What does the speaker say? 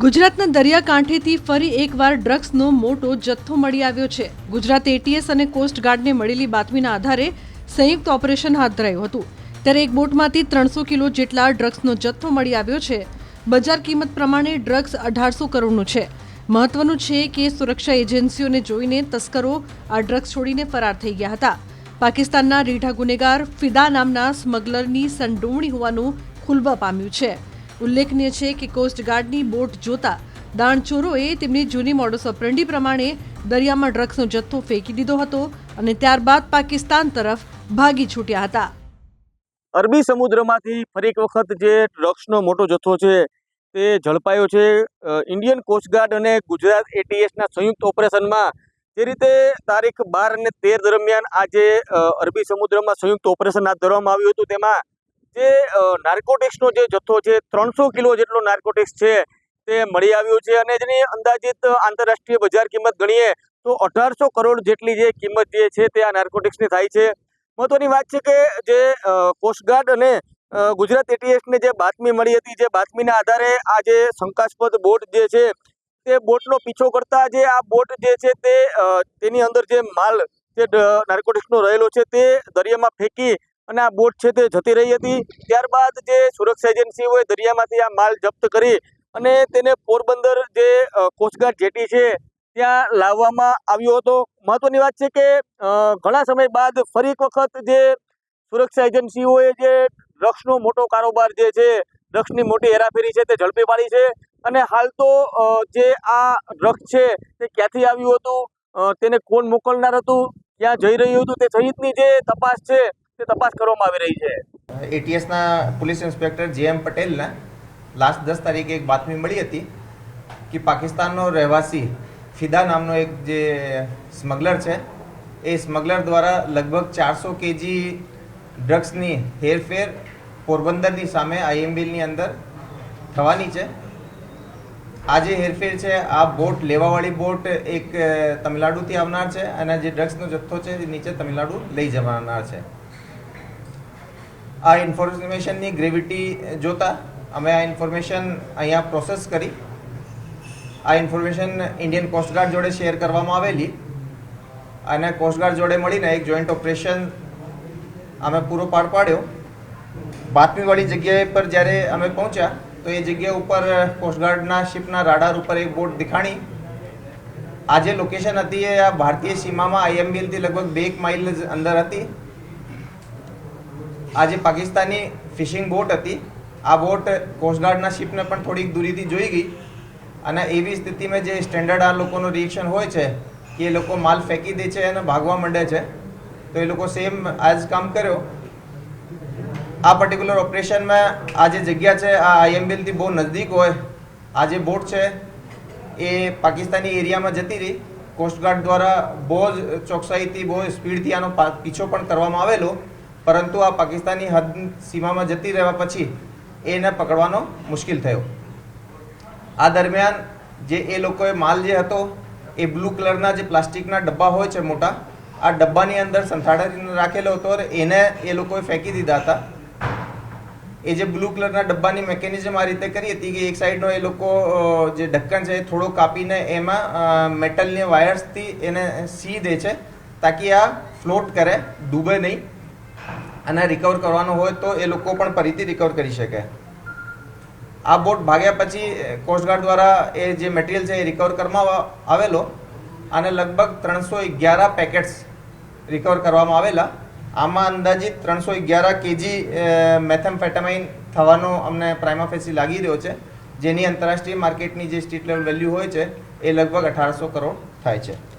ગુજરાતના દરિયાકાંઠેથી ફરી એકવાર ડ્રગ્સનો મોટો જથ્થો મળી આવ્યો છે। ગુજરાત એટીએસ અને કોસ્ટગાર્ડને મળેલી બાતમીના આધારે સંયુક્ત ઓપરેશન હાથ ધરાયું હતું। ત્યારે એક બોટમાંથી 300 કિલો જેટલા ડ્રગ્સનો જથ્થો મળી આવ્યો છે। બજાર કિંમત પ્રમાણે ડ્રગ્સ 1800 કરોડનું છે। મહત્વનું છે કે સુરક્ષા એજન્સીઓને જોઈને તસ્કરો આ ડ્રગ્સ છોડીને ફરાર થઈ ગયા હતા। પાકિસ્તાનના રીઢા ગુનેગાર ફિદા નામના સ્મગલરની સંડોવણી હોવાનું ખુલવા પામ્યું છે। ઉલ્લેખનીય છે કે કોસ્ટગાર્ડની બોટ જોતા દાણચોરોએ તેમની જૂની મોડસ ઓપરેન્ડી પ્રમાણે દરિયામાં ડ્રગ્સનો જથ્થો ફેંકી દીધો હતો અને ત્યારબાદ પાકિસ્તાન તરફ ભાગી છૂટ્યા હતા। અરબી સમુદ્રમાંથી ફરી એક વખત જે ડ્રગ્સનો મોટો જથ્થો છે તે ઝડપાયો છે। ઇન્ડિયન કોસ્ટગાર્ડ અને ગુજરાત એટીએસના સંયુક્ત ઓપરેશનમાં જે રીતે તારીખ 12 અને 13 દરમિયાન આજે અરબી સમુદ્રમાં સંયુક્ત ઓપરેશન હાથ ધરવામાં આવ્યું હતું। તેમાં જે નાર્કોટિક્સનો જે જથ્થો છે 300 કિલો જેટલો નાર્કોટિક્સ છે તે મળી આવ્યો છે અને જેની અંદાજિત આંતરરાષ્ટ્રીય બજાર કિંમત ગણીએ તો 1800 કરોડ જેટલી જે કિંમત જે છે તે આ નાર્કોટિક્સની થાય છે। મહત્વની વાત છે કે જે કોસ્ટગાર્ડ અને ગુજરાત એટીએસને જે બાતમી મળી હતી, જે બાતમીના આધારે આ જે શંકાસ્પદ બોટ જે છે તે બોટનો પીછો કરતા જે આ બોટ જે છે તેની અંદર જે માલ જે નાર્કોટિક્સનો રહેલો છે તે દરિયામાં ફેંકી અને આ બોટ છે તે જતી રહી હતી। ત્યારબાદ જે સુરક્ષા એજન્સીઓએ દરિયામાંથી આ માલ જપ્ત કરી અને તેને પોરબંદર જે કોસ્ટગાર્ડ જેટી છે ત્યાં લાવવામાં આવ્યો હતો। મહત્વની વાત છે કે ઘણા સમય બાદ ફરી એક વખત જે સુરક્ષા એજન્સીઓએ જે ડ્રગ્સનો મોટો કારોબાર જે છે, ડ્રગ્સની મોટી હેરાફેરી છે તે ઝડપી પાડી છે અને હાલ તો જે આ ડ્રગ્સ છે તે ક્યાંથી આવ્યું હતું, તેને કોણ મોકલનાર હતું, ક્યાં જઈ રહ્યું હતું તે સહિતની જે તપાસ છે તે તપાસ કરવામાં આવી રહી છે। એટીએસના પોલીસ ઇન્સ્પેક્ટર જેએમ પટેલને લાસ્ટ 10 તારીખે એક બાતમી મળી હતી કે પાકિસ્તાનનો રહેવાસી ફિદા નામનો એક જે સ્મગલર છે એ સ્મગલર દ્વારા લગભગ 400 કેજી ડ્રગ્સની હેરફેર પોરબંદરની સામે આઈએમબીની અંદર થવાની છે। આ જે હેરફેર છે આ બોટ લેવાવાળી બોટ એક તમિલનાડુથી આવનાર છે અને જે ડ્રગ્સનો જથ્થો છે એ નીચે તમિલનાડુ લઈ જવાનાર છે। આ ઇન્ફોર્મેશનની ગ્રેવિટી જોતા અમે આ ઇન્ફોર્મેશન અહીંયા પ્રોસેસ કરી આ ઇન્ફોર્મેશન ઇન્ડિયન કોસ્ટગાર્ડ જોડે શેર કરવામાં આવેલી અને કોસ્ટગાર્ડ જોડે મળીને એક જોઈન્ટ ઓપરેશન અમે પૂરો પાર પાડ્યો। બાતમીવાળી જગ્યાએ પર જ્યારે અમે પહોંચ્યા તો એ જગ્યા ઉપર કોસ્ટગાર્ડના શિપના રાડાર ઉપર એક બોટ દેખાણી। આ જે લોકેશન હતી એ આ ભારતીય સીમામાં આઈએમબીએલથી લગભગ 2 માઇલ અંદર હતી। આ જે પાકિસ્તાની ફિશિંગ બોટ હતી આ બોટ કોસ્ટગાર્ડના શિપને પણ થોડીક દૂરીથી જોઈ ગઈ અને એવી સ્થિતિમાં જે સ્ટેન્ડર્ડ આ લોકોનું રિએક્શન હોય છે કે એ લોકો માલ ફેંકી દે છે અને ભાગવા માંડે છે તો એ લોકો સેમ આ જ કામ કર્યો। આ પર્ટિક્યુલર ઓપરેશનમાં આ જે જગ્યા છે આ આઈએમબીએલથી બહુ નજદીક હોય આ જે બોટ છે એ પાકિસ્તાની એરિયામાં જતી રહી। કોસ્ટગાર્ડ દ્વારા બહુ જ ચોકસાઈથી બહુ સ્પીડથી આનો પીછો પણ કરવામાં આવેલો પરંતુ આ પાકિસ્તાની હદ સીમામાં જતી રહેવા પછી એને પકડવાનો મુશ્કેલ થયો। આ દરમિયાન જે એ લોકોએ માલ જે હતો એ બ્લુ કલરના જે પ્લાસ્ટિકના ડબ્બા હોય છે મોટા આ ડબ્બાની અંદર સંથાડીને રાખેલો હતો અને એને એ લોકોએ ફેંકી દીધા હતા। એ જે બ્લુ કલરના ડબ્બાની મિકેનિઝમ આ રીતે કરી હતી કે એક સાઈડનો એ લોકો જે ઢક્કન છે એ થોડો કાપીને એમાં મેટલની વાયર્સથી એને સી દે છે તાકી આ ફ્લોટ કરે, ડૂબે નહીં અને રિકવર કરવાનો હોય તો એ લોકો પણ ફરીથી રિકવર કરી શકે। આ બોટ ભાગ્યા પછી કોસ્ટગાર્ડ દ્વારા એ જે મટીરિયલ છે એ રિકવર કરવામાં આવેલો અને લગભગ 311 પેકેટ્સ રિકવર કરવામાં આવેલા। આમાં અંદાજિત 311 કેજી મેથેમ્ફેટામાઇન થવાનો અમને પ્રાઇમા ફેસી લાગી રહ્યો છે જેની આંતરરાષ્ટ્રીય માર્કેટની જે સ્ટ્રીટ લેવલ વેલ્યુ હોય છે એ લગભગ 1800 કરોડ થાય છે।